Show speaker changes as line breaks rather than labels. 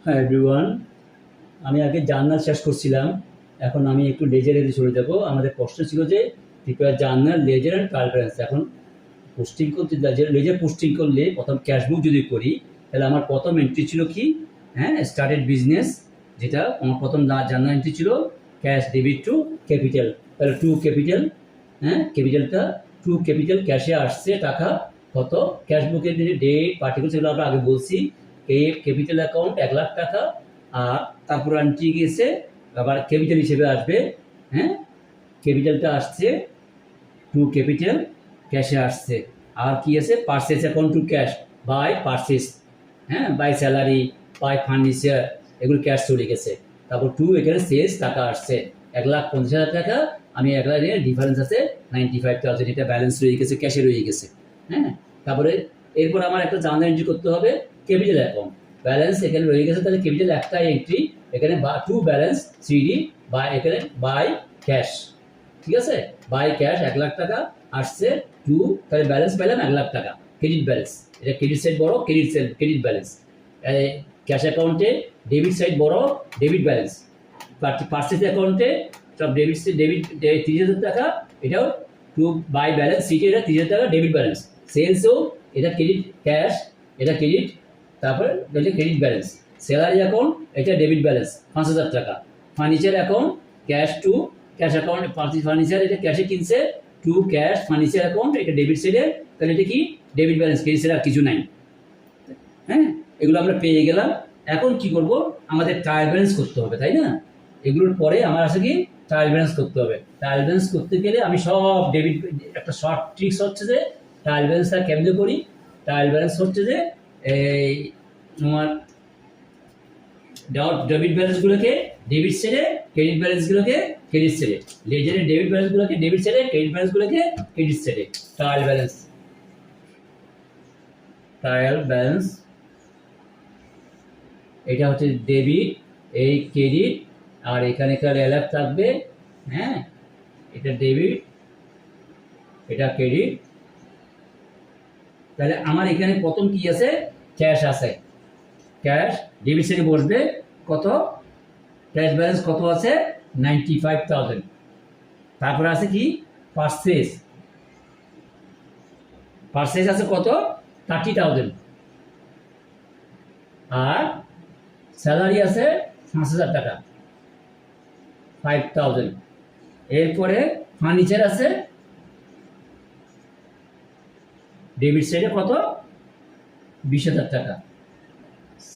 হ্যাঁ এভরিওয়ান, আমি আগে জার্নাল শেষ করছিলাম। এখন আমি একটু লেজারে চলে যাব। আমাদের প্রশ্ন ছিল যে prepare journal, ledger and trial balance. এখন পোস্টিং করতে লেজার পোস্টিং করলে প্রথম ক্যাশবুক যদি করি, তাহলে আমার প্রথম এন্ট্রি ছিল কি, হ্যাঁ, স্টার্টেড বিজনেস। যেটা আমার প্রথম জার্নাল এন্ট্রি ছিল ক্যাশ ডেবিট টু ক্যাপিটাল। তাহলে টু ক্যাপিটাল, হ্যাঁ, ক্যাপিটালটা টু ক্যাপিটাল ক্যাশে আসছে টাকা কত, ক্যাশবুকের যে ডেট পার্টিকুলার সেগুলো আমরা আগে বলছি। ক্যাপিটাল অ্যাকাউন্ট 1,00,000 টাকা। আর তারপর এন্ট্রি গিয়েছে আবার ক্যাপিটাল হিসেবে আসবে, হ্যাঁ, ক্যাপিটালটা আসছে টু ক্যাপিটাল ক্যাশে আসছে। আর কি আছে, purchase account to cash by purchase, হ্যাঁ, বাই স্যালারি, বাই ফার্নিচার, এগুলো ক্যাশ চলে গেছে। তারপর টু এখানে সেলস টাকা আসছে 1,50,000 টাকা। আমি 1,00,000 নিয়ে ডিফারেন্স আছে 95,000, এটা ব্যালেন্স রয়ে গেছে, ক্যাশে রয়ে গেছে, হ্যাঁ। তারপরে এরপর আমার একটা জার্নাল এন্ট্রি করতে হবে ক্যাপিটাল অ্যাকাউন্ট। ব্যালেন্স এখানে রয়ে গেছে, তাহলে ক্যাপিটাল একটা এন্ট্রি এখানে টু ব্যালেন্স 3D বাই, এখানে বাই ক্যাশ, ঠিক আছে, বাই ক্যাশ 1,00,000 টাকা আসছে টু, তাহলে ব্যালেন্স পেলাম 1,00,000 টাকা, ক্রেডিট ব্যালেন্স। এটা ক্রেডিট সাইড বড়, ক্রেডিট ব্যালেন্স। ক্যাশ অ্যাকাউন্টে ডেবিট সাইড বড়, ডেবিট ব্যালেন্স। পার্চেস অ্যাকাউন্টে সব ডেবিট 30,000 টাকা, এটাও টু বাই ব্যালেন্স সিটে এটা 30,000 টাকা ডেবিট ব্যালেন্স। সেলসও এটা ক্রেডিট ক্যাশ, এটা ক্রেডিট, তারপরে এটা ক্রেডিট ব্যালেন্স। স্যালারি অ্যাকাউন্ট এটা ডেবিট ব্যালেন্স 5,000 টাকা। Furniture account cash to cash account, furniture এটা ক্যাশে কিনছে টু ক্যাশ ফার্নিচার অ্যাকাউন্ট, এটা ডেবিট সাইডে, তাহলে এটা কি ডেবিট ব্যালেন্স, ক্রেডিট সাইড আর কিছু নাই, হ্যাঁ। এগুলো আমরা পেয়ে গেলাম। এখন কি করব, আমাদের ট্রায়াল ব্যালেন্স করতে হবে, তাই না? এগুলোর পরে আমার আছে কি ট্রায়াল ব্যালেন্স করতে হবে। ট্রায়াল ব্যালেন্স করতে গেলে আমি সব ডেবিট, একটা শর্ট ট্রিক্স হচ্ছে যে ট্রায়াল ব্যালেন্সটা কেমনে করি। ট্রায়াল ব্যালেন্স হচ্ছে যে এই তোমার ডেবিট ব্যালেন্সগুলোকে ডেবিট সাইডে, ক্রেডিট ব্যালেন্সগুলোকে ক্রেডিট সাইডে, লেজারে ডেবিট ব্যালেন্সগুলোকে ডেবিট সাইডে, ক্রেডিট ব্যালেন্সগুলোকে ক্রেডিট সাইডে। ট্রায়াল ব্যালেন্স, ট্রায়াল ব্যালেন্স এটা হচ্ছে ডেবিট, এই ক্রেডিট, আর এখানে একটা রেলাপ থাকবে, হ্যাঁ, এটা ডেবিট, এটা ক্রেডিট। তাহলে আমার এখানে প্রথম কি আছে, ক্যাশ আছে, ক্যাশ ডেবিট সাইডে বসবে কত, ক্যাশ ব্যালেন্স কত আছে 95,000। তারপরে আছে কি পারচেস, পারচেস আছে কত 30,000। আর স্যালারি আছে 5,000 টাকা 5,000। এরপরে ফার্নিচার আছে ডেবিট সাইডে কত 20,000 টাকা।